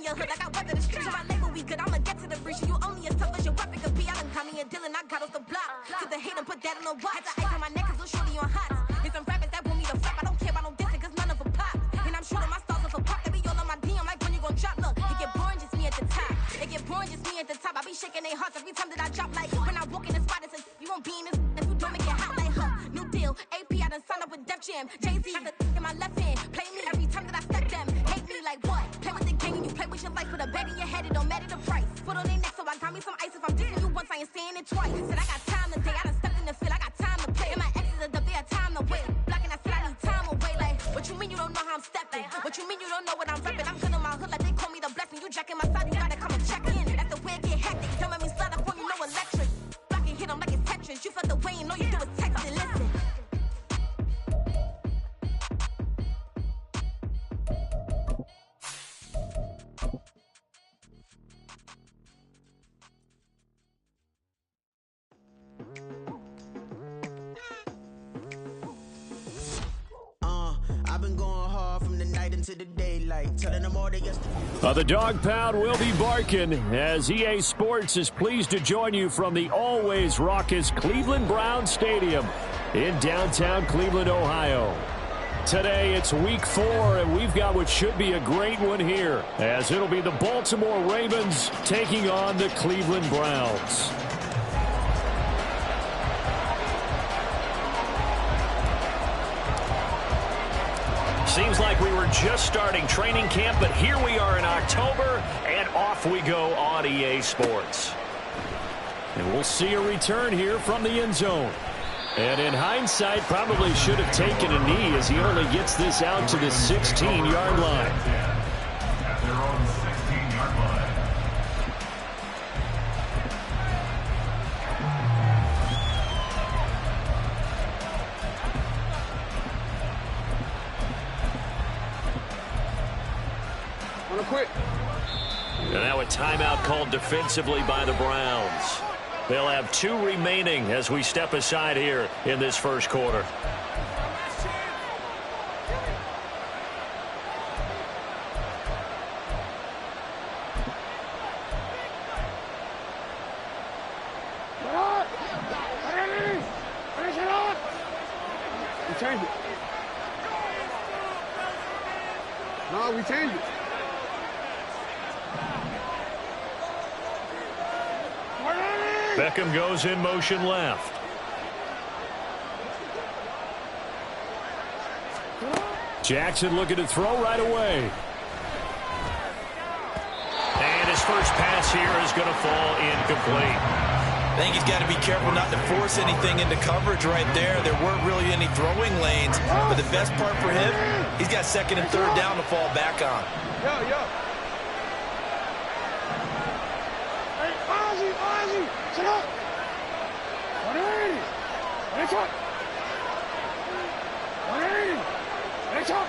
a hood like I weather the streets. My label, we good, I'ma get to the breach. You only as tough as your weapon could be. I done caught me a Dylan, I got off the block. Took the hate and put that on the watch. Had the ice on my neck, cause little shorty on hot. There's some rappers that want me to flop. I don't care about no dissing, cause none of them pop. And I'm shooting my stars off a pop. They be all on my DM, like when you gon' drop. Look, it get boring, just me at the top. It get boring, just me at the top. I be shaking their hearts every time that I drop. Like when I walk in the spot, it says, you won't be in this. If you don't make it hot, like, new deal. AP, I done signed up with Def Jam. Jay-Z, got the in my left hand. Play me every time that I step them. Hate me like what? Play with the game and you play with your life. Put a bet in your head, it don't matter the price. Put on their neck, so I got me some ice. If I'm dissing you once, I ain't saying it twice. Said I got time today, I done stepped in the field, I got time to play. And my exes are up there, time to wait. Blocking, I said I need time away. Like, what you mean you don't know how I'm stepping? What you mean you don't know what I'm repping? I'm good in my hood, like they call me the blessing. You jacking my side, you gotta come and check in. That's the way it get hectic. Don't make me slide up on you, no electric. Blocking, hit them like it's Tetris. You felt the way, and all you do is text and listen. I've been going hard from the night into the daylight, telling them all they The dog pound will be barking as EA Sports is pleased to join you from the always raucous Cleveland Browns Stadium in downtown Cleveland, Ohio. Today it's week 4, and we've got what should be a great one here, as it'll be the Baltimore Ravens taking on the Cleveland Browns. Seems like we were just starting training camp, but here we are in October, and off we go on EA Sports. And we'll see a return here from the end zone. And in hindsight, probably should have taken a knee as he only gets this out to the 16-yard line. They're on the 16-yard line. And now a timeout called defensively by the Browns. They'll have 2 remaining as we step aside here in this first quarter. We changed it. No, we changed it. Beckham goes in motion left. Jackson looking to throw right away. And his first pass here is going to fall incomplete. I think he's got to be careful not to force anything into coverage right there. There weren't really any throwing lanes, but the best part for him, he's got 2nd and 3rd down to fall back on. Yo. Hey, Ozzy, sit up. Let's up.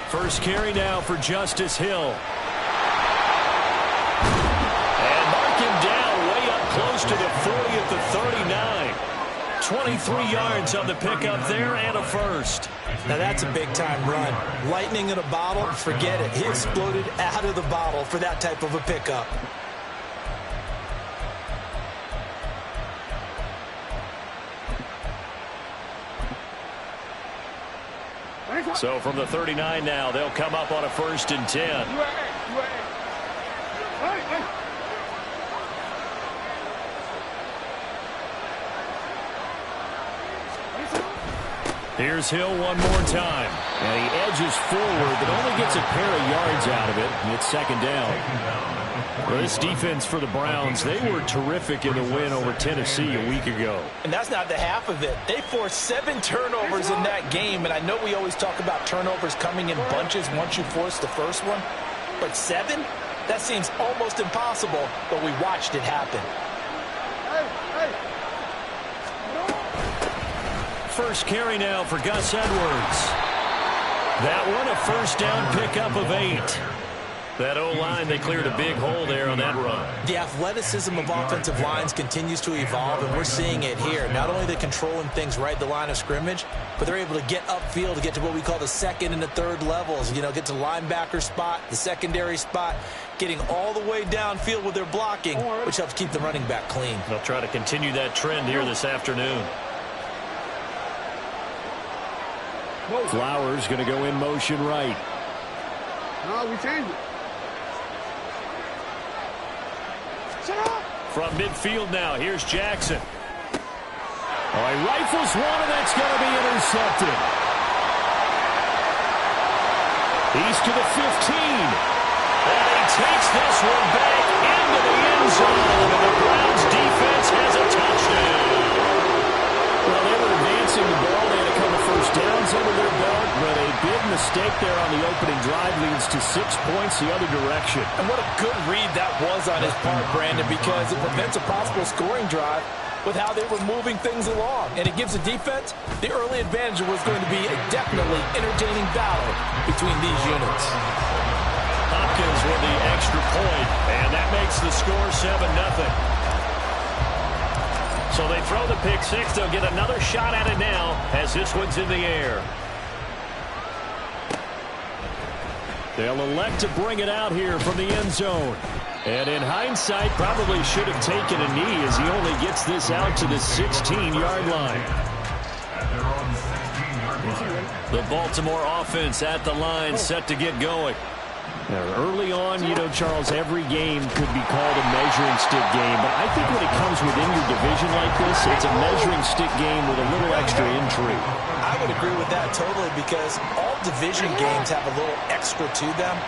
First carry now for Justice Hill. And mark him down way up close to the 40 at the 39. 23 yards on the pickup there and a first. Now that's a big-time run. Lightning in a bottle, forget it. He exploded out of the bottle for that type of a pickup. So from the 39 now, they'll come up on a 1st and 10. Here's Hill one more time. And he edges forward, but only gets a pair of yards out of it. And it's 2nd down. Well, this defense for the Browns, they were terrific in the win over Tennessee a week ago. And that's not the half of it. They forced 7 turnovers in that game. And I know we always talk about turnovers coming in bunches once you force the first one. But 7? That seems almost impossible, but we watched it happen. First carry now for Gus Edwards. That one a 1st down pickup of 8. That O-line, they cleared a big hole there on that run. The athleticism of offensive lines continues to evolve, and we're seeing it here. Not only are they controlling things right at the line of scrimmage, but they're able to get upfield to get to what we call the second and the third levels. You know, get to the linebacker spot, the secondary spot, getting all the way downfield with their blocking, which helps keep the running back clean. They'll try to continue that trend here this afternoon. Flowers going to go in motion right. No, we changed it. From midfield now, here's Jackson. Oh, he rifles one, and that's going to be intercepted. He's to the 15. And he takes this one back into the end zone. And the Browns defense has a touchdown. Well, they were advancing the ball. They had a couple first downs under their belt, but a big mistake there on the opening drive leads to 6 points the other direction. And what a good read that was on his part, Brandon, because it prevents a possible scoring drive with how they were moving things along. And it gives the defense the early advantage. Was going to be a definitely entertaining battle between these units. Hopkins with the extra point, and that makes the score 7-0. So they throw the pick six. They'll get another shot at it now as this one's in the air. They'll elect to bring it out here from the end zone. And in hindsight, probably should have taken a knee as he only gets this out to the 16-yard line. The Baltimore offense at the line, set to get going. Now, early on, you know, Charles, every game could be called a measuring stick game. But I think when it comes within your division like this, it's a measuring stick game with a little extra intrigue. I would agree with that totally, because all division games have a little extra to them.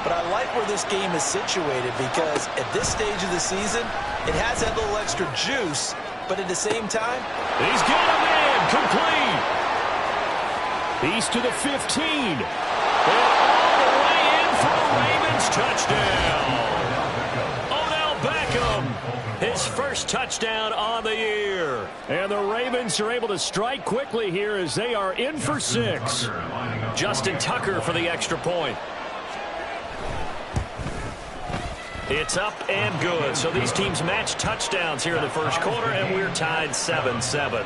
But I like where this game is situated, because at this stage of the season, it has that little extra juice. But at the same time, he's got a man complete. He's to the 15. Ravens touchdown. Odell Beckham, his first touchdown on the year. And the Ravens are able to strike quickly here as they are in for 6. Justin Tucker for the extra point. It's up and good. So these teams match touchdowns here in the first quarter, and we're tied 7-7.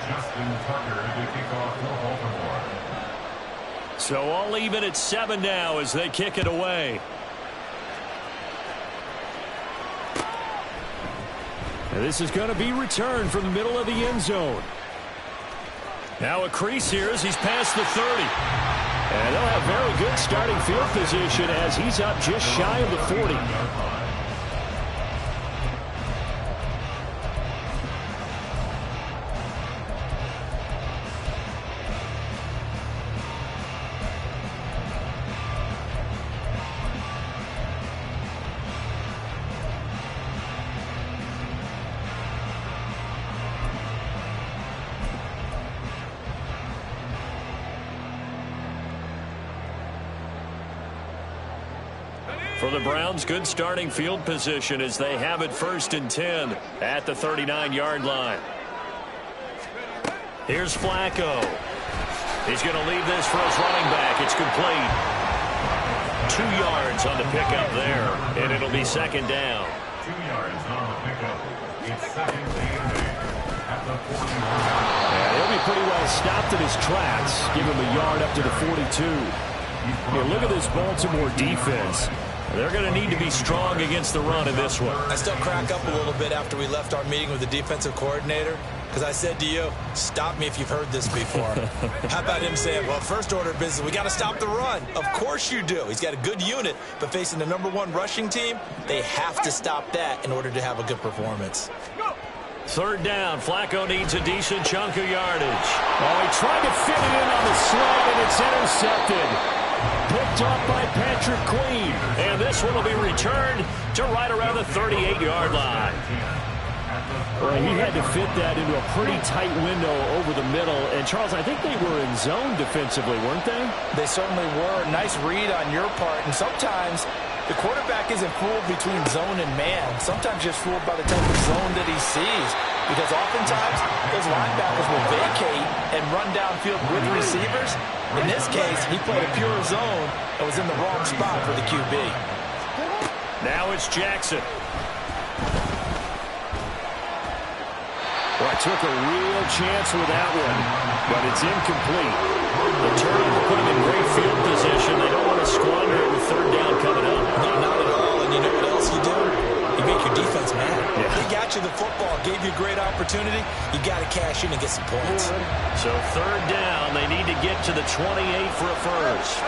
Justin Tucker to kick off for Baltimore. So all even at 7 now as they kick it away. And this is going to be returned from the middle of the end zone. Now a crease here as he's past the 30. And they'll have very good starting field position as he's up just shy of the 40. For the Browns, good starting field position as they have it 1st and 10 at the 39-yard line. Here's Flacco. He's going to leave this for his running back. It's complete. 2 yards on the pickup there, and it'll be 2nd down. 2 yards on the pickup. It's 2nd and 8 at the 41. And he'll be pretty well stopped in his tracks. Give him a yard up to the 42. Yeah, look at this Baltimore defense. They're going to need to be strong against the run in this one. I still crack up a little bit after we left our meeting with the defensive coordinator, because I said to you, stop me if you've heard this before. How about him saying, well, first order of business, we got to stop the run. Of course you do. He's got a good unit, but facing the #1 rushing team, they have to stop that in order to have a good performance. 3rd down. Flacco needs a decent chunk of yardage. Oh, he tried to fit it in on the slant, and it's intercepted. Picked off by Patrick Queen. And this one will be returned to right around the 38-yard line. Well, he had to fit that into a pretty tight window over the middle. And, Charles, I think they were in zone defensively, weren't they? They certainly were. Nice read on your part. And sometimes the quarterback isn't fooled between zone and man. Sometimes just fooled by the type of zone that he sees. because oftentimes those linebackers will vacate and run downfield with receivers. In this case, he played a pure zone and was in the wrong spot for the QB. Now it's Jackson. Well, I took a real chance with that one, but it's incomplete. The turnover put him in great field position. They don't want to squander it with third down coming up. No, not at all. And you know what else you do? You make your defense mad. Yeah. They got you the football, gave you a great opportunity. You got to cash in and get some points. So third down, they need to get to the 28 for a first.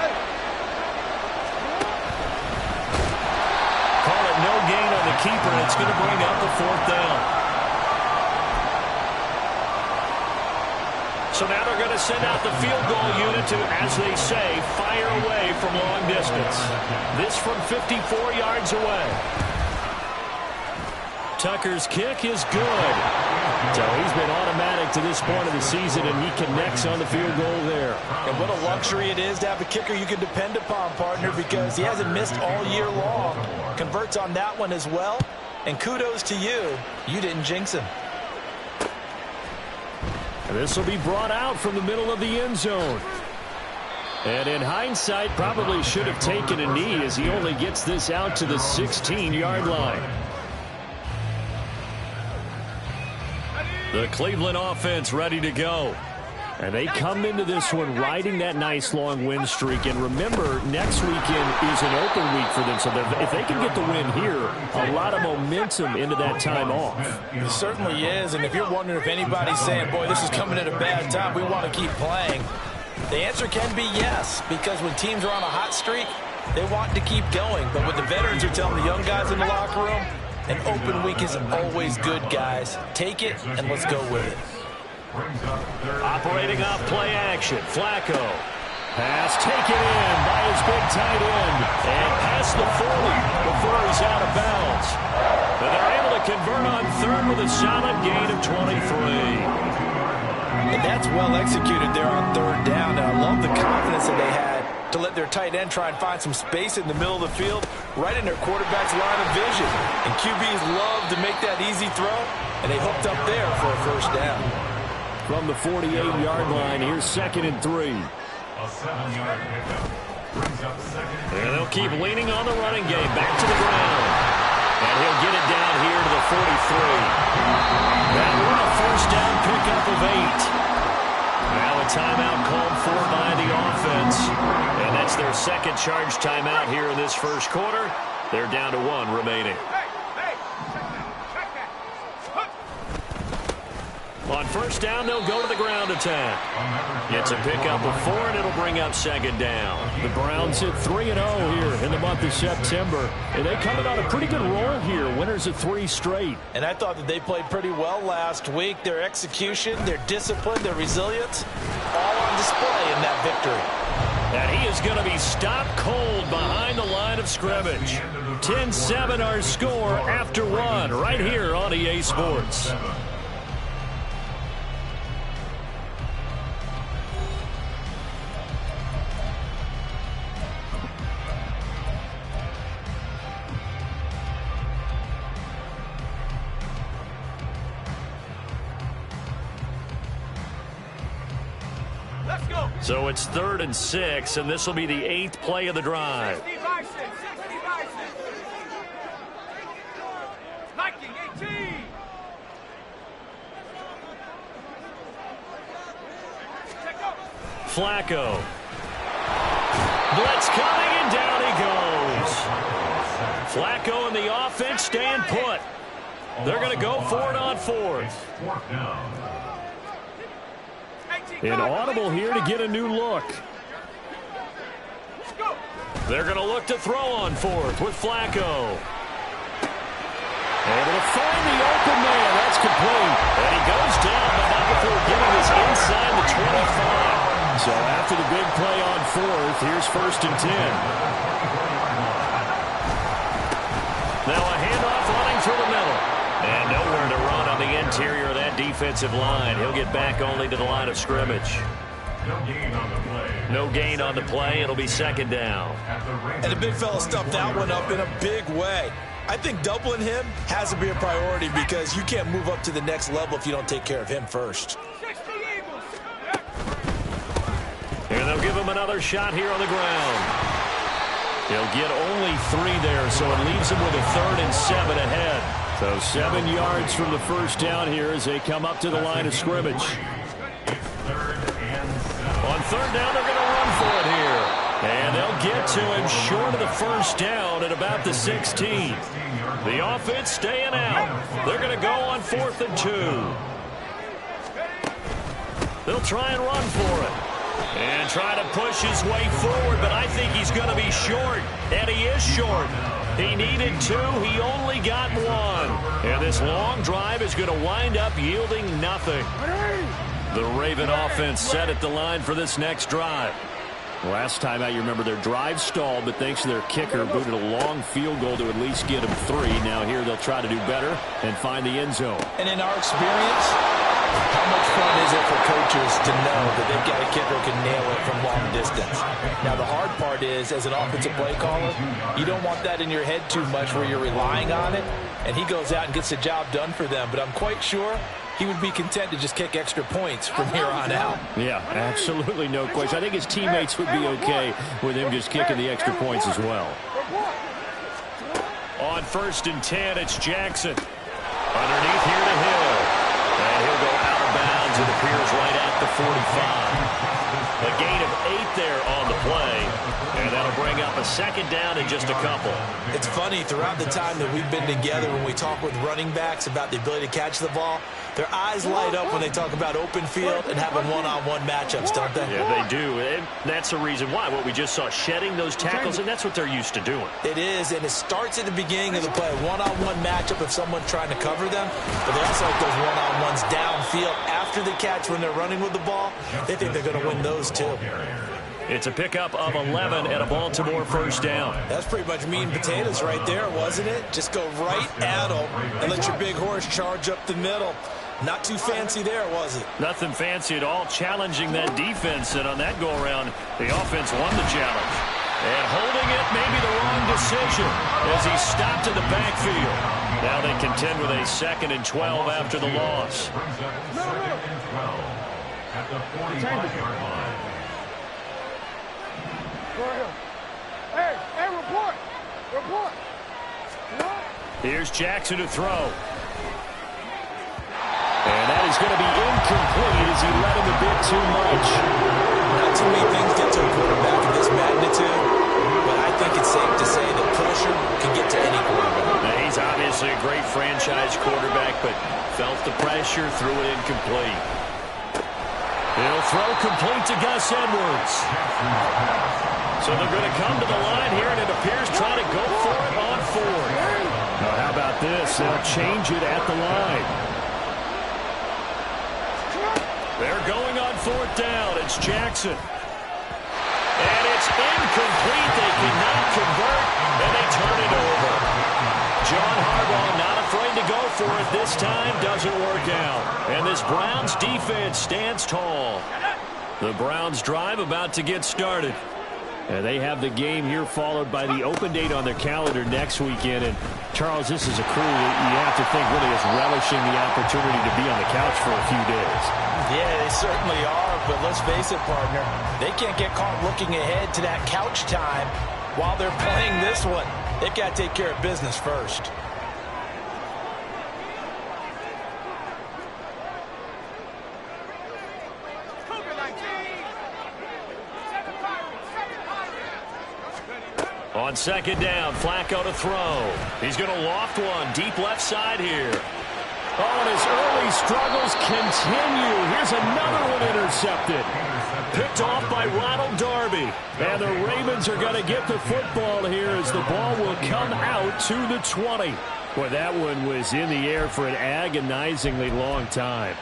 Call it no gain on the keeper, and it's going to bring up the fourth down. So now they're going to send out the field goal unit to, as they say, fire away from long distance. This from 54 yards away. Tucker's kick is good. So he's been automatic to this point of the season, and he connects on the field goal there. And what a luxury it is to have a kicker you can depend upon, partner, because he hasn't missed all year long. Converts on that one as well. And kudos to you. You didn't jinx him. This will be brought out from the middle of the end zone. And in hindsight, probably should have taken a knee as he only gets this out to the 16-yard line. The Cleveland offense ready to go. And they come into this one riding that nice long win streak. And remember, next weekend is an open week for them. So if they can get the win here, a lot of momentum into that time off. It certainly is. And if you're wondering if anybody's saying, boy, this is coming at a bad time, we want to keep playing, the answer can be yes. Because when teams are on a hot streak, they want to keep going. But what the veterans are telling the young guys in the locker room, an open week is always good, guys. Take it and let's go with it. Operating off play action, Flacco. Pass taken in by his big tight end. And past the 40 before he's out of bounds. But they're able to convert on third with a solid gain of 23. And that's well executed there on third down. And I love the confidence that they had to let their tight end try and find some space in the middle of the field, right in their quarterback's line of vision. And QBs love to make that easy throw, and they hooked up there for a first down. From the 48-yard line, here's 2nd and 3. A 7-yard pickup brings up 2nd. And they'll keep leaning on the running game. Back to the ground. And he'll get it down here to the 43. That one a first down pickup of 8. Now a timeout called for by the offense. And that's their second charge timeout here in this first quarter. They're down to 1 remaining. On first down, they'll go to the ground attack. It's a pickup of 4, and it'll bring up 2nd down. The Browns hit 3-0 here in the month of September. And they coming on a pretty good roll here. Winners of 3 straight. And I thought that they played pretty well last week. Their execution, their discipline, their resilience, all on display in that victory. And he is going to be stopped cold behind the line of scrimmage. 10-7 our score after 1 right here on EA Sports. So it's 3rd and 6, and this will be the 8th play of the drive. 60 Nike 18. Flacco. Blitz coming, and down he goes. Flacco and the offense staying put. They're going to go for it on 4th. An audible here to get a new look. They're going to look to throw on 4th with Flacco. Able to find the open man. That's complete. And he goes down, but not before getting this inside the 25. So after the big play on 4th, here's 1st and 10. Now a handoff running through the middle. And nowhere to run on the interior of that defensive line. He'll get back only to the line of scrimmage. No gain on the play. No gain on the play. It'll be 2nd down. And the big fella stuffed that one up in a big way. I think doubling him has to be a priority because you can't move up to the next level if you don't take care of him first. And they'll give him another shot here on the ground. He'll get only 3 there, so it leaves him with a 3rd and 7 ahead. So 7 yards from the first down here as they come up to the line of scrimmage. On 3rd down, they're going to run for it here. And they'll get to him short of the first down at about the 16. The offense staying out. They're going to go on 4th and 2. They'll try and run for it. And try to push his way forward, but I think he's going to be short. And he is short. He needed 2. He only got 1. And this long drive is going to wind up yielding nothing. The Raven offense set at the line for this next drive. Last time out, you remember their drive stalled, but thanks to their kicker, booted a long field goal to at least get them 3. Now here they'll try to do better and find the end zone. And in our experience, how much fun is it for coaches to know that they've got a kicker who can nail it from long distance? Now, the hard part is, as an offensive play caller, you don't want that in your head too much where you're relying on it, and he goes out and gets the job done for them. But I'm quite sure he would be content to just kick extra points from here on out. Yeah, absolutely no question. I think his teammates would be okay with him just kicking the extra points as well. On 1st and 10, it's Jackson. Underneath here to Hill. And he'll go out of bounds. It appears right at the 45. A gain of 8 there on the play. And that'll bring up a 2nd down in just a couple. It's funny, throughout the time that we've been together, when we talk with running backs about the ability to catch the ball, their eyes light up when they talk about open field and having one-on-one matchups, don't they? Yeah, they do. And that's the reason why. What we just saw, shedding those tackles, and that's what they're used to doing. It is, and it starts at the beginning of the play. One-on-one matchup if someone's trying to cover them, but they also like those one-on-ones downfield after the catch when they're running with the ball. They think they're going to win those too. It's a pickup of 11 and a Baltimore 1st down. That's pretty much meat and potatoes right there, wasn't it? Just go right at them and let your big horse charge up the middle. Not too fancy there, was it? Nothing fancy at all, challenging that defense, and on that go-around, the offense won the challenge. And holding it may be the wrong decision as he stopped in the backfield. Now they contend with a 2nd and 12 after the loss. At the 45-yard line. Hey, report. Here's Jackson to throw. And that is going to be incomplete as he let him a bit too much. Not too many things get to a quarterback of this magnitude, but I think it's safe to say that pressure can get to any quarterback. Now, he's obviously a great franchise quarterback, but felt the pressure, threw it incomplete. He'll throw complete to Gus Edwards. So they're going to come to the line here, and it appears trying to go for it on 4th. Now, how about this? They'll change it at the line. They're going on 4th down. It's Jackson. And it's incomplete. They cannot convert, and they turn it over. John Harbaugh not afraid to go for it this time. Doesn't work out. And this Browns defense stands tall. The Browns drive about to get started. And they have the game here followed by the open date on their calendar next weekend. And, Charles, this is a crew that you have to think really is relishing the opportunity to be on the couch for a few days. Yeah, they certainly are, but let's face it, partner. They can't get caught looking ahead to that couch time while they're playing this one. They've got to take care of business first. On 2nd down, Flacco to throw. He's going to loft one deep left side here. Oh, and his early struggles continue. Here's another one intercepted. Picked off by Ronald Darby. And the Ravens are going to get the football here as the ball will come out to the 20. Boy, that one was in the air for an agonizingly long time.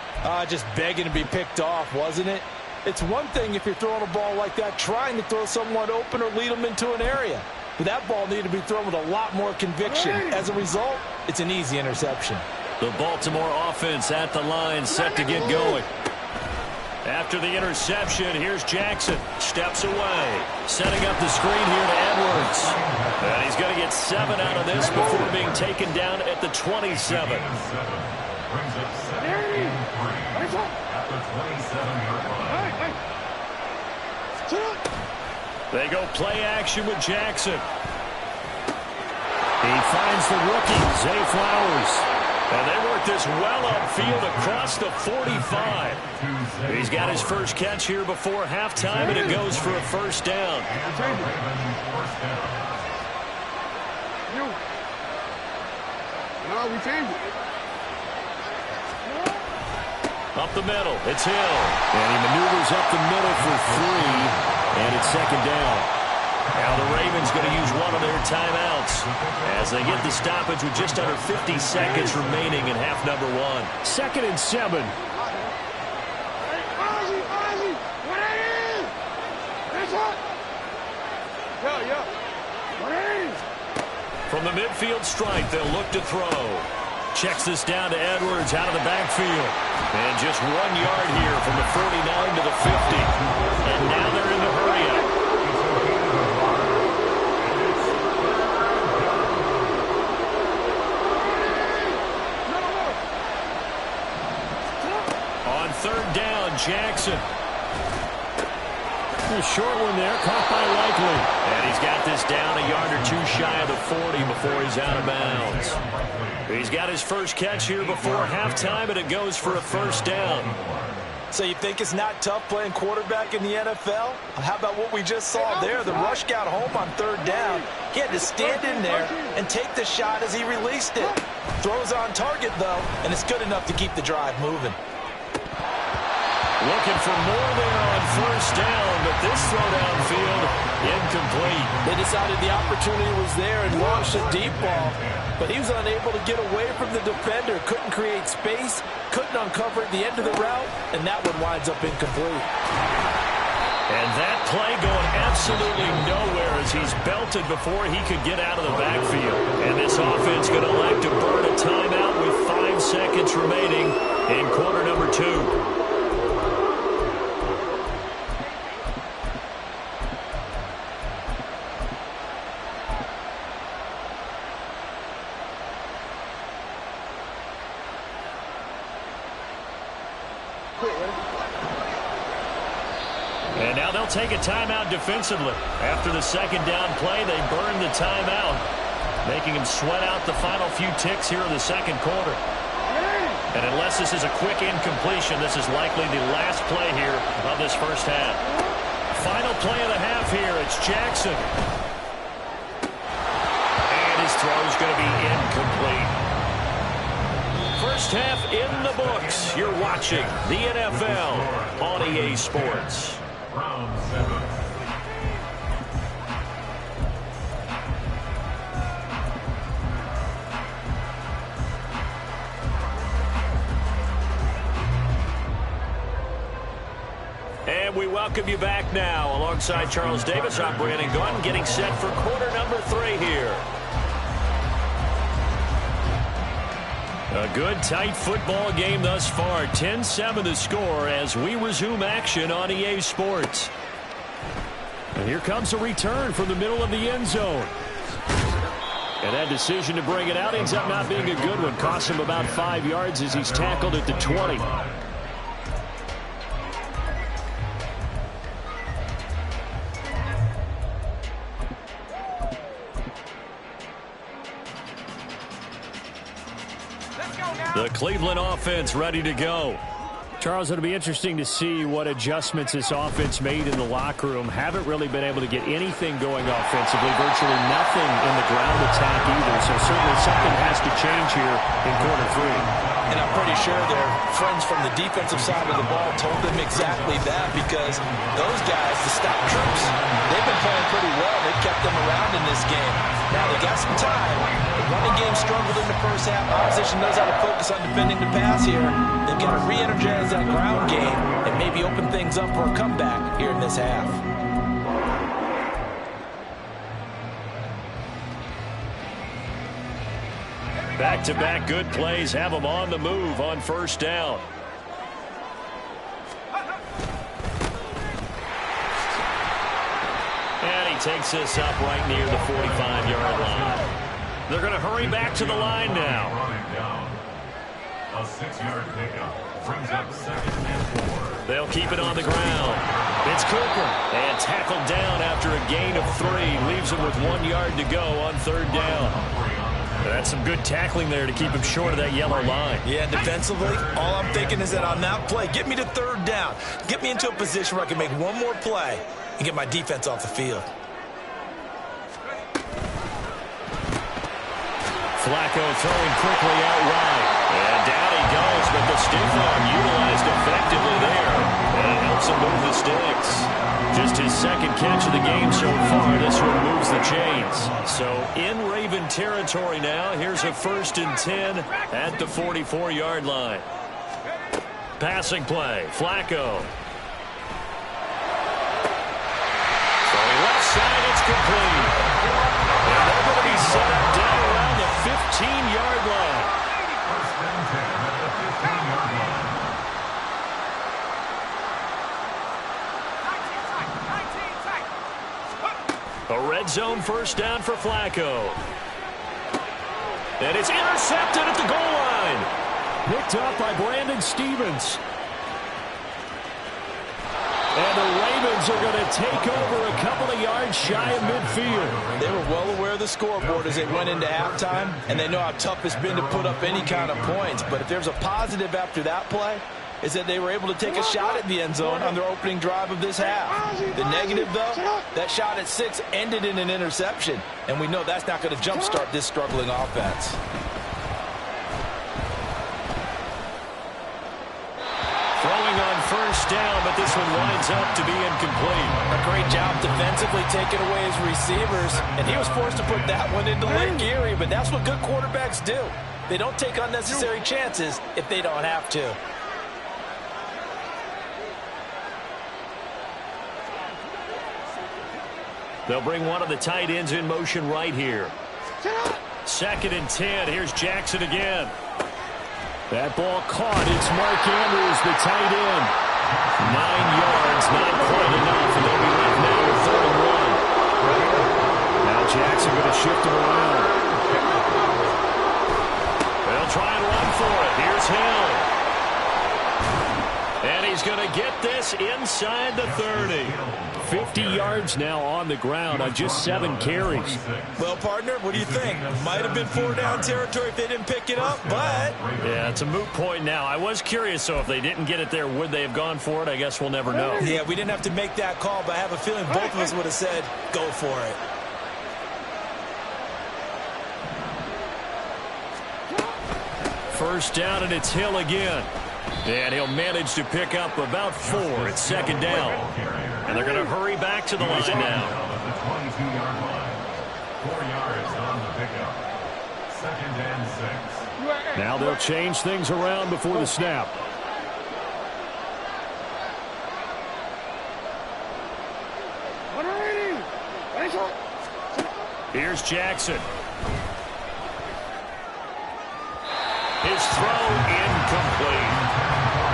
Just begging to be picked off, wasn't it? It's one thing if you're throwing a ball like that, trying to throw someone open or lead them into an area. But that ball needed to be thrown with a lot more conviction. As a result, it's an easy interception. The Baltimore offense at the line, set to get going. After the interception, here's Jackson. Steps away. Setting up the screen here to Edwards. And he's going to get 7 out of this before being taken down at the 27. Brings up 7-3 at the 27-yard line. They go play action with Jackson. He finds the rookie, Zay Flowers. And they work this well upfield across the 45. He's got his first catch here before halftime, and it goes for a first down. No, we changed it. Up the middle, it's Hill. And he maneuvers up the middle for 3, and it's second down. Now the Ravens going to use one of their timeouts as they get the stoppage with just under 50 seconds remaining in half number 1. 2nd and 7. From the midfield stripe, they'll look to throw. Checks this down to Edwards out of the backfield. And just 1 yard here from the 49 to the 50. And now they're in the hurry-up. On 3rd down, Jackson. A short one there, caught by Likely. And he's got this down a yard or 2 shy of the 40 before he's out of bounds. He's got his first catch here before halftime, and it goes for a first down. So you think it's not tough playing quarterback in the NFL? How about what we just saw there? The rush got home on 3rd down. He had to stand in there and take the shot as he released it. Throws on target, though, and it's good enough to keep the drive moving. Looking for more there on first down, but this throw downfield incomplete. They decided the opportunity was there and launched a deep ball, but he was unable to get away from the defender. Couldn't create space, couldn't uncover at the end of the route, and that one winds up incomplete. And that play going absolutely nowhere as he's belted before he could get out of the backfield. And this offense going to elect to burn a timeout with 5 seconds remaining in quarter number 2. And now they'll take a timeout defensively. After the 2nd down play, they burn the timeout, making him sweat out the final few ticks here in the 2nd quarter. And unless this is a quick incompletion, this is likely the last play here of this first half. Final play of the half here, it's Jackson. And his throw is going to be incomplete. First half in the books. You're watching the NFL on EA Sports. Round 7. And we welcome you back now. Alongside Charles Davis, I'm Brandon Gunn, getting set for quarter number 3 here. A good, tight football game thus far. 10-7 the score as we resume action on EA Sports. And here comes a return from the middle of the end zone. And that decision to bring it out ends up not being a good one. Costs him about 5 yards as he's tackled at the 20. The Cleveland offense ready to go. Charles, it'll be interesting to see what adjustments this offense made in the locker room. Haven't really been able to get anything going offensively. Virtually nothing in the ground attack either. So certainly something has to change here in quarter 3. And I'm pretty sure their friends from the defensive side of the ball told them exactly that, because those guys, the stout troops, they've been playing pretty well. They've kept them around in this game. Now they got some time. The running game struggled in the first half. Opposition knows how to focus on defending the pass here. They've got to re-energize that ground game and maybe open things up for a comeback here in this half. Back-to-back good plays have them on the move on first down. takes this up right near the 45-yard line. They're going to hurry back to the line now. A 6-yard pickup brings up 2nd and 4. They'll keep it on the ground. It's Cooper. And tackled down after a gain of 3. Leaves him with 1 yard to go on 3rd down. That's some good tackling there to keep him short of that yellow line. Yeah, defensively, all I'm thinking is that on that play, get me to 3rd down. Get me into a position where I can make one more play and get my defense off the field. Flacco throwing quickly out wide. And down he goes, but the stiff arm utilized effectively there. And it helps him move the sticks. Just his 2nd catch of the game so far. This one moves the chains. So in Raven territory now. Here's a 1st and 10 at the 44-yard line. Passing play. Flacco. Throwing left side. It's complete. And they're going to be set up down around the 15-yard line. 1st and 10 at the 15-yard line. A red zone 1st down for Flacco. And it's intercepted at the goal line. Picked up by Brandon Stevens. And the Ravens are going to take over a couple of yards shy of midfield. They were well aware of the scoreboard as they went into halftime, and they know how tough it's been to put up any kind of points. But if there's a positive after that play, is that they were able to take a shot at the end zone on their opening drive of this half. The negative, though, that shot at 6 ended in an interception, and we know that's not going to jumpstart this struggling offense. Throwing on 1st down, but this one winds up to be incomplete. A great job defensively taking away his receivers, and he was forced to put that one into Lake Erie, but that's what good quarterbacks do. They don't take unnecessary chances if they don't have to. They'll bring one of the tight ends in motion right here. 2nd and 10. Here's Jackson again. That ball caught. It's Mark Andrews, the tight end. 9 yards, not quite enough, and they'll be left now with 3rd and 1. Now Jackson going to shift him around. They'll try and run for it. Here's Hill. And he's going to get this inside the 30. 50 yards now on the ground on just 7 carries. Well, partner, what do you think? Might have been 4-down territory if they didn't pick it up, but... Yeah, it's a moot point now. I was curious, so if they didn't get it there, would they have gone for it? I guess we'll never know. Yeah, we didn't have to make that call, but I have a feeling both of us would have said, go for it. First down, and it's Hill again. And he'll manage to pick up about 4 at 2nd down. And they're going to hurry back to the line now. The 22-yard line. 4 yards on the pickup. 2nd and 6. Now they'll change things around before the snap. Here's Jackson. His throw incomplete.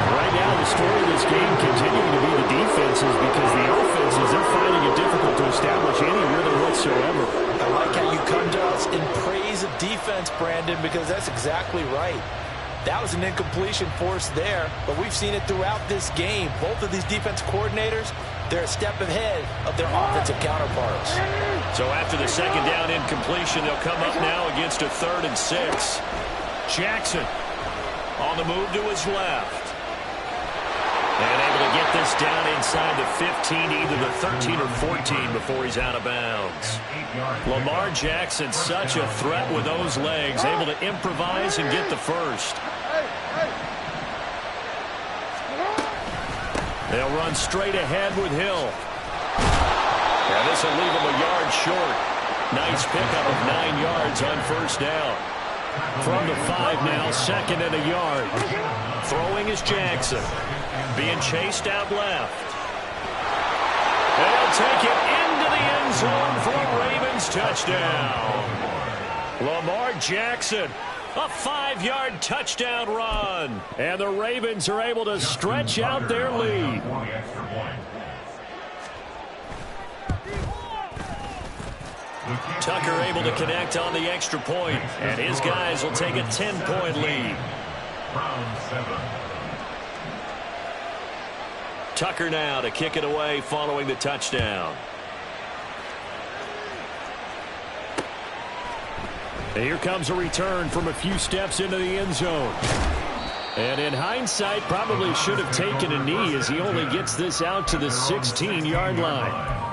Right now, the story of this game continuing to be the defenses because the offenses, they're finding it difficult to establish any rhythm whatsoever. I like how you come to us in praise of defense, Brandon, because that's exactly right. That was an incompletion forced there, but we've seen it throughout this game. Both of these defense coordinators, they're a step ahead of their offensive counterparts. So after the 2nd down incompletion, they'll come up now against a 3rd and 6. Jackson on the move to his left. And able to get this down inside the 15, either the 13 or 14 before he's out of bounds. Lamar Jackson, such a threat with those legs, able to improvise and get the first. They'll run straight ahead with Hill. And this will leave him a yard short. Nice pickup of 9 yards on 1st down. From the 5 now, 2nd and a yard. Throwing is Jackson. Being chased out left. They'll take it into the end zone for a Ravens touchdown. Lamar Jackson, a 5-yard touchdown run. And the Ravens are able to stretch out their lead. Tucker able to connect on the extra point, and his guys will take a 10-point lead. Round 7. Tucker now to kick it away following the touchdown. And here comes a return from a few steps into the end zone. And in hindsight, probably should have taken a knee as he only gets this out to the 16-yard line.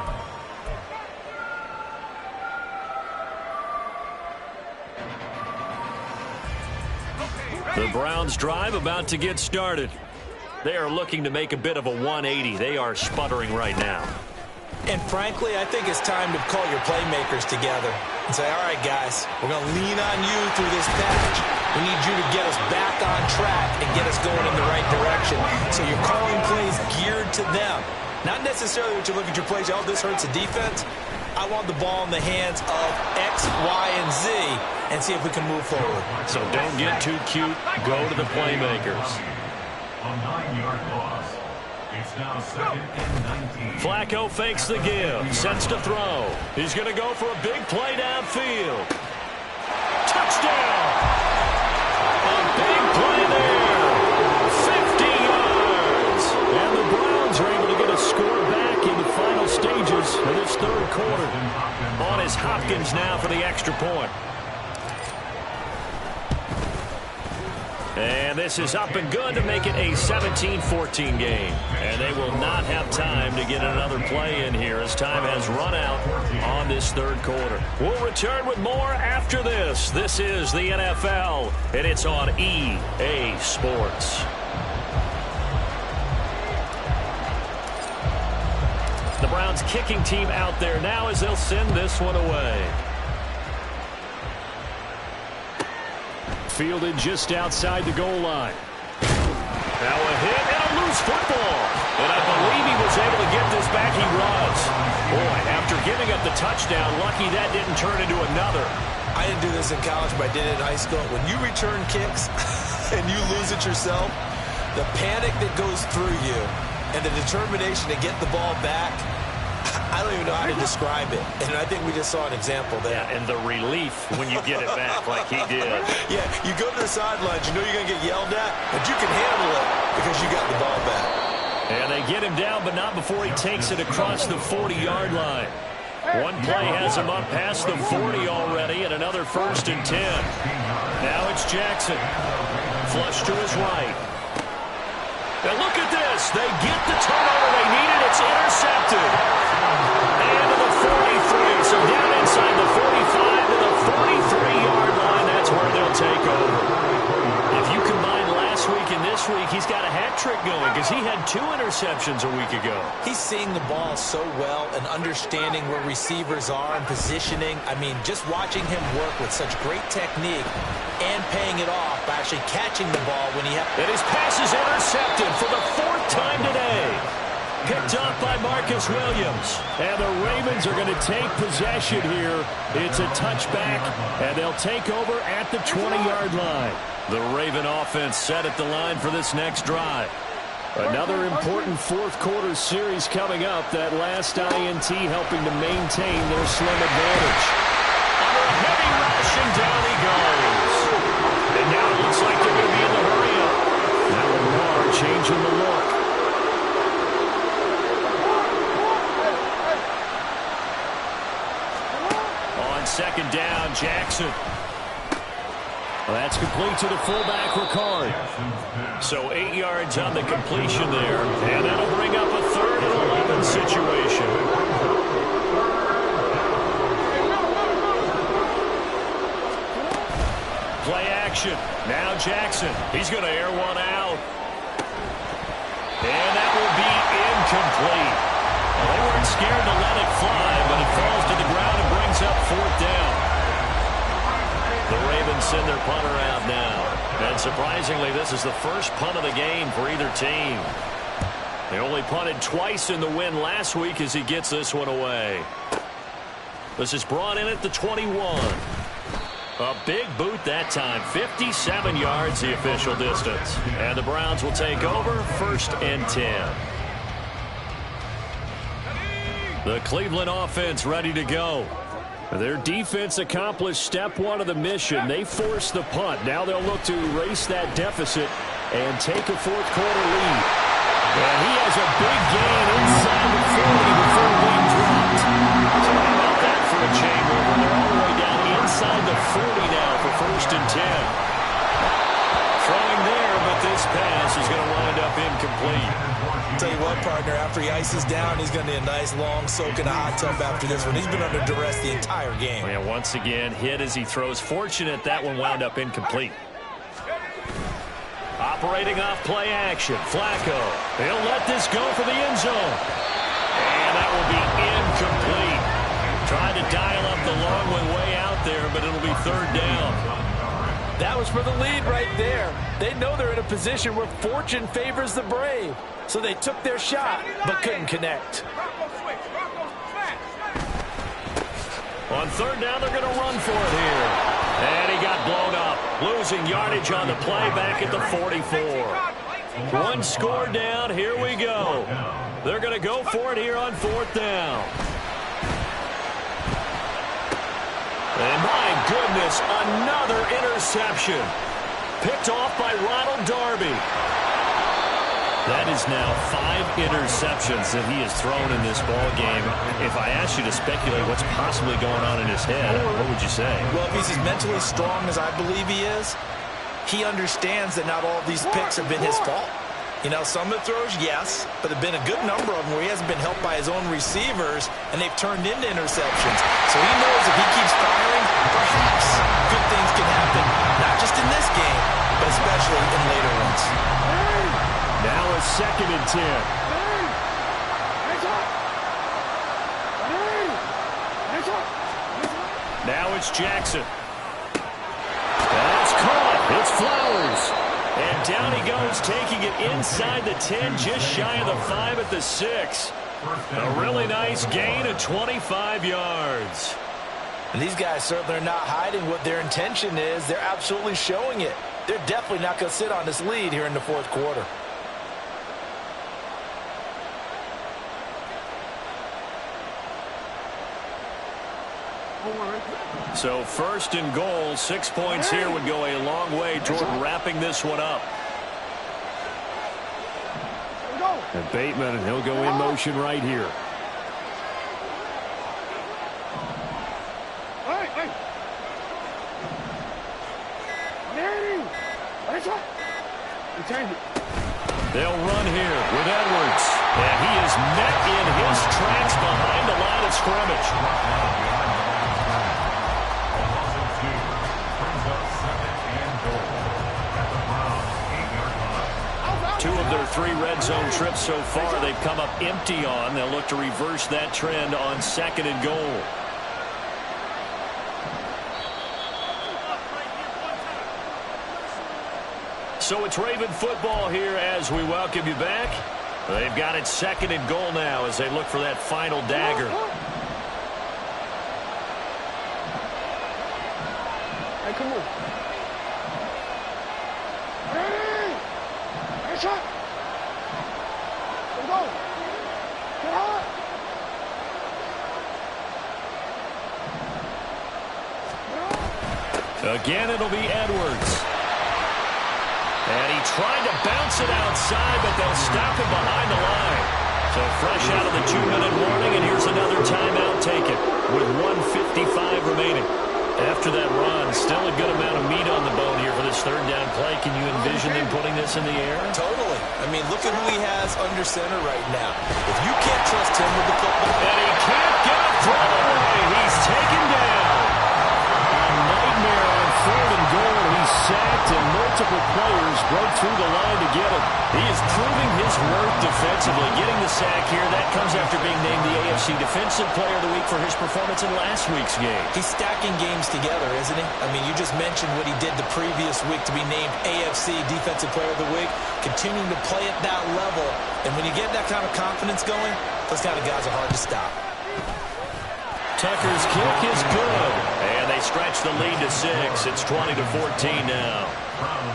The Browns drive about to get started. They are looking to make a bit of a 180. They are sputtering right now. And frankly, I think it's time to call your playmakers together and say, all right, guys, we're going to lean on you through this patch. We need you to get us back on track and get us going in the right direction. So you're calling plays geared to them. Not necessarily what you look at your plays, oh, this hurts the defense. I want the ball in the hands of X, Y, and Z and see if we can move forward. So don't get too cute. Go to the playmakers. A 9-yard loss. It's now 2nd and 19. Flacco fakes the give. Sets to throw. He's going to go for a big play downfield. Touchdown! A big play there. 50 yards. And the Browns are able to get a score back in the final stages of this third quarter. On is Hopkins now for the extra point. And this is up and good to make it a 17-14 game. And they will not have time to get another play in here as time has run out on this third quarter. We'll return with more after this. This is the NFL, and it's on EA Sports. The Browns kicking team out there now as they'll send this one away. Fielded just outside the goal line. Now a hit and a loose football. And I believe he was able to get this back. He was. Boy, after giving up the touchdown, lucky that didn't turn into another. I didn't do this in college, but I did it in high school. When you return kicks and you lose it yourself, the panic that goes through you and the determination to get the ball back, I don't even know how to describe it. And I think we just saw an example there. Yeah, and the relief when you get it back like he did. Yeah, you go to the sidelines, you know you're going to get yelled at, but you can handle it because you got the ball back. And they get him down, but not before he takes it across the 40-yard line. One play has him up past the 40 already, and another 1st and 10. Now it's Jackson. Flush to his right. And look at this. They get the turnover they needed. It's intercepted. And to the 43. So down inside the 45 to the 43-yard line. That's where they'll take over. If you combine last week and this week, he's got a hat trick going because he had 2 interceptions a week ago. He's seeing the ball so well and understanding where receivers are and positioning. I mean, just watching him work with such great technique and paying it off by actually catching the ball when he had. And his pass is intercepted for the 4th time today. Picked up by Marcus Williams. And the Ravens are going to take possession here. It's a touchback, and they'll take over at the 20-yard line. The Raven offense set at the line for this next drive. Another important fourth quarter series coming up. That last INT helping to maintain their slim advantage. Under a heavy rush, and down he goes. And now it looks like they're going to be in the hurry-up. Now Lamar changing the look. On 2nd down, Jackson. Well, that's complete to the fullback, Ricard. So 8 yards on the completion there. And that'll bring up a 3rd and 11 situation. Play action. Now Jackson. He's going to air one out. And that will be incomplete. Well, they weren't scared to let it fly, but it falls to the ground and brings up 4th down. The Ravens send their punter out now. And surprisingly, this is the first punt of the game for either team. They only punted twice in the win last week as he gets this one away. This is brought in at the 21. A big boot that time. 57 yards the official distance. And the Browns will take over 1st and 10. The Cleveland offense ready to go. Their defense accomplished step one of the mission. They forced the punt. Now they'll look to erase that deficit and take a fourth quarter lead. And he has a big gain inside the 40 before the lead dropped. So how about that for a chain mover? They're all the way down inside the 40 now for 1st and 10. Throwing there, but this pass is going to wind up incomplete. Tell you what, partner, after he ices down, he's going to need a nice long soak in a hot tub after this one. He's been under duress the entire game. And once again, hit as he throws. Fortunate that one wound up incomplete. Operating off play action. Flacco. He'll let this go for the end zone. And that will be incomplete. Tried to dial up the long one way out there, but it'll be 3rd down. That was for the lead right there. They know they're in a position where fortune favors the brave. So they took their shot, but couldn't connect. On 3rd down, they're going to run for it here. And he got blown up. Losing yardage on the play back at the 44. One score down. Here we go. They're going to go for it here on 4th down. And my goodness, another interception. Picked off by Ronald Darby. That is now 5 interceptions that he has thrown in this ball game. If I asked you to speculate what's possibly going on in his head, what would you say? Well, if he's as mentally strong as I believe he is, he understands that not all of these picks have been his fault. You know, some of the throws, yes, but there have been a good number of them where he hasn't been helped by his own receivers, and they've turned into interceptions. So he knows if he keeps firing, perhaps good things can happen, not just in this game, but especially in later ones. Now a 2nd and 10. Now it's Jackson. That's caught. It's Flowers. And down he goes, taking it inside the 10, just shy of the 5 at the 6. A really nice gain of 25 yards. And these guys certainly are not hiding what their intention is. They're absolutely showing it. They're definitely not going to sit on this lead here in the 4th quarter. So 1st and goal, 6 points here would go a long way toward wrapping this one up. And Bateman, he'll go in motion right here. They'll run here with Edwards. And he is met in his tracks behind the line of scrimmage. Two of their 3 red zone trips so far they've come up empty on. They'll look to reverse that trend on 2nd and goal. So it's Raven football here as we welcome you back. They've got it 2nd and goal now as they look for that final dagger. Hey, come on. Ready? Hey, shot. Let's go. Get hot. Again, it'll be Edwards. And he tried to bounce it outside, but they'll stop him behind the line. So fresh out of the 2-minute warning, and here's another timeout taken with 1:55 remaining. After that run, still a good amount of meat on the bone here for this 3rd down play. Can you envision them putting this in the air? Totally. I mean, look at who he has under center right now. If you can't trust him with the football. And he can't get a throw away. He's taken down. A nightmare on 3rd and goal. He's sacked, and multiple players broke through the line to get him. He is proving his worth defensively. Getting the sack here, that comes after being named the AFC Defensive Player of the Week for his performance in last week's game. He's stacking games together, isn't he? I mean, you just mentioned what he did the previous week to be named AFC Defensive Player of the Week, continuing to play at that level. And when you get that kind of confidence going, those kind of guys are hard to stop. Tucker's kick is good, and they stretch the lead to 6. It's 20-14 now.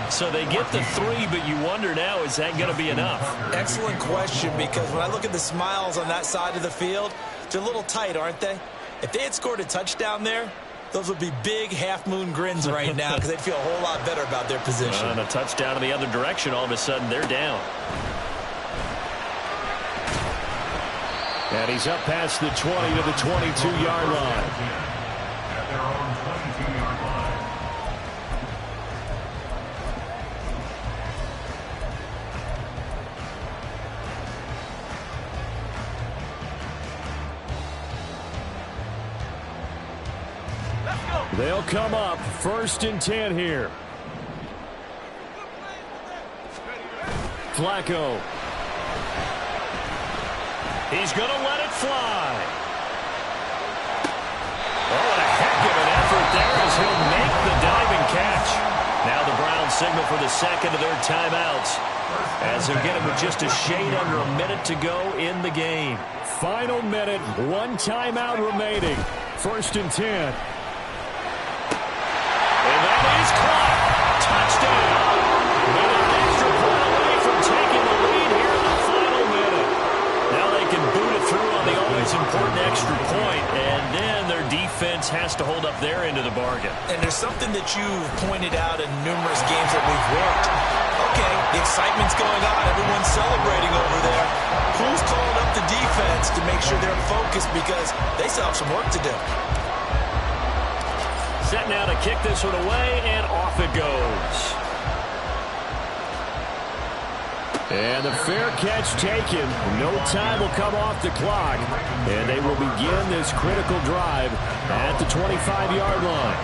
So they get the 3, but you wonder now, is that going to be enough? Excellent question, because when I look at the smiles on that side of the field, they're a little tight, aren't they? If they had scored a touchdown there, those would be big half-moon grins right now because they'd feel a whole lot better about their position. And a touchdown in the other direction, all of a sudden they're down. And he's up past the 20 to the 22-yard line. At their own 22-yard line. They'll come up 1st and 10 here. Flacco. He's going to let it fly. Oh, what a heck of an effort there as he'll make the diving catch. Now the Browns signal for the second of their timeouts as they'll get him with just a shade under a minute to go in the game. Final minute, 1 timeout remaining. 1st and 10. And that is caught. Touchdown. Made an extra point away from taking the lead here in the final minute. Now they can boot it through on the always important extra point, and then their defense has to hold up their end of the bargain. And there's something that you've pointed out in numerous games that we've worked. Okay, the excitement's going on. Everyone's celebrating over there. Who's calling up the defense to make sure they're focused because they still have some work to do? Set now to kick this one away, and off it goes. And the fair catch taken. No time will come off the clock, and they will begin this critical drive at the 25-yard line.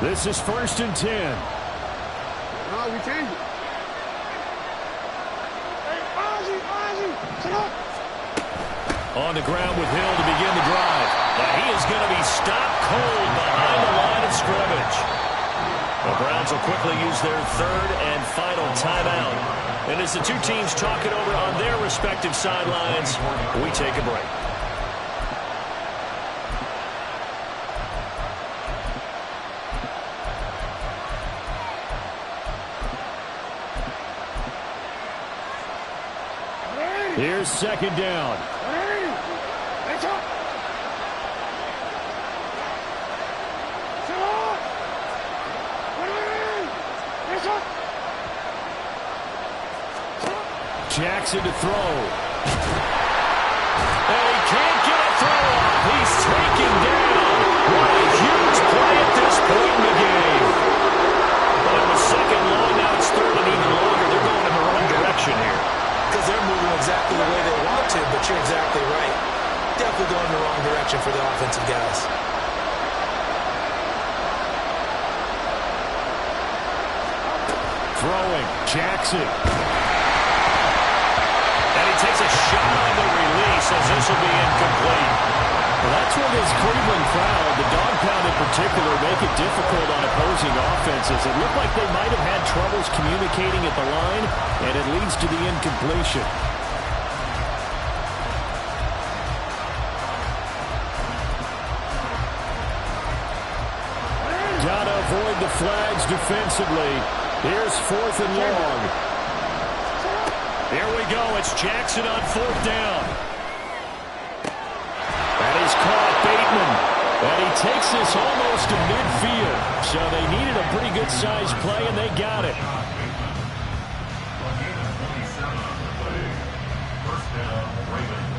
This is 1st and 10. No, we change it. Hey, Ozzie, sit up. On the ground with Hill to begin the drive. Now he is going to be stopped cold behind the line of scrimmage. The Browns will quickly use their 3rd and final timeout. And as the two teams talk it over on their respective sidelines, we take a break. Here's 2nd down. Hey, let's up. Sit up. Let's up. Jackson to throw. And he can't get a throw off. He's taken down. What a huge play at this point in the game. Well, it was 2nd long. Now it's 3rd and even longer. They're going in the wrong direction here. Because they're moving exactly the way they want to, but you're exactly right. Definitely going in the wrong direction for the offensive guys. Throwing, Jackson. And he takes a shot on the release as this will be incomplete. Well, that's where this Cleveland crowd, the dog pound in particular, make it difficult on opposing offenses. It looked like they might have had troubles communicating at the line, and it leads to the incompletion. Got to avoid the flags defensively. Here's 4th and long. Here we go. It's Jackson on 4th down. That is caught, Bateman. And he takes this almost to midfield. So they needed a pretty good-sized play, and they got it. First down, Ravens.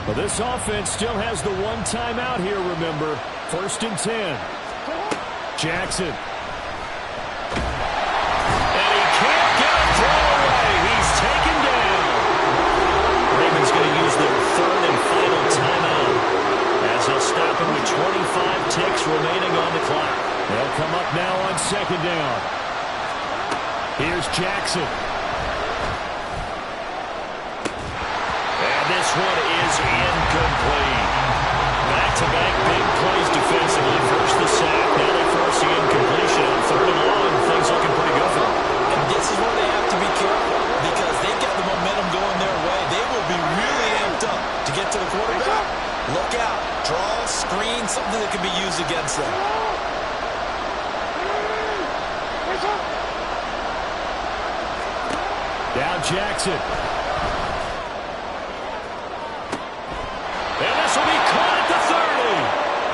Well, this offense still has the 1 timeout here, remember. 1st and 10. Jackson. And he can't get a throw away. He's taken down. Ravens going to use their 3rd and final timeout as they'll stop him with 25 ticks remaining on the clock. They'll come up now on 2nd down. Here's Jackson. And this one is incomplete. Back-to-back big plays defensively. First the sack, now they force the incompletion on 3rd and long. Things to the quarterback. Look out. Draw, screen, something that can be used against them. Down Jackson. And this will be caught at the 30.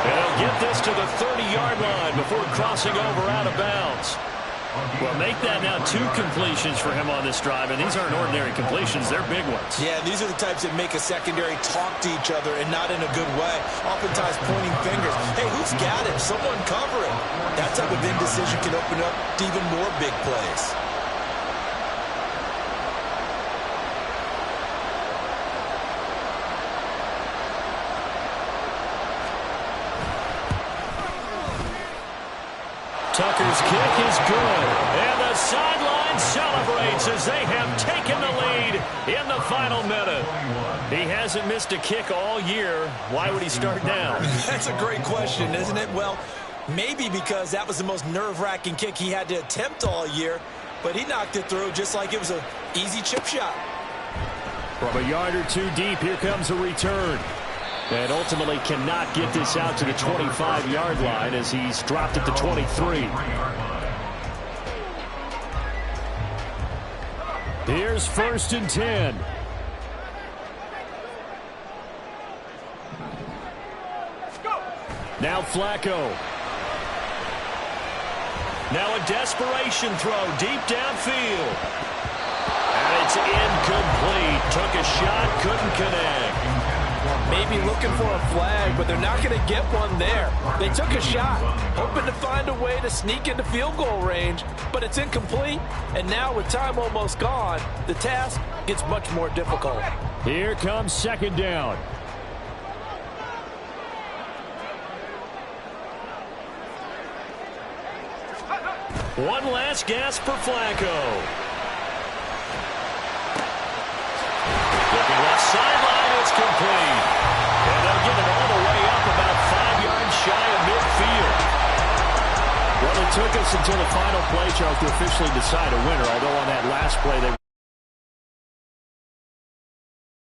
And he'll get this to the 30-yard line before crossing over out of bounds. Well, make that now 2 completions for him on this drive, and these aren't ordinary completions. They're big ones. Yeah, these are the types that make a secondary talk to each other and not in a good way. Oftentimes pointing fingers. Hey, who's got him? Someone cover him. That type of indecision can open up to even more big plays. Tucker's kick is good, and the sideline celebrates as they have taken the lead in the final minute. He hasn't missed a kick all year. Why would he start now? That's a great question, isn't it? Well, maybe because that was the most nerve-wracking kick he had to attempt all year, but he knocked it through just like it was an easy chip shot. From a yard or 2 deep, here comes a return. And ultimately cannot get this out to the 25-yard line as he's dropped at the 23. Here's 1st and 10. Now Flacco. Now a desperation throw deep downfield. And it's incomplete. Took a shot, couldn't connect. Maybe looking for a flag, but they're not going to get one there. They took a shot, hoping to find a way to sneak into field goal range, but it's incomplete. And now with time almost gone, the task gets much more difficult. Here comes 2nd down. One last gasp for Flacco. Looking left sideline, it's complete. And they'll get it all the way up about 5 yards shy of midfield. Well, it took us until the final play, Charles, to officially decide a winner, although on that last play they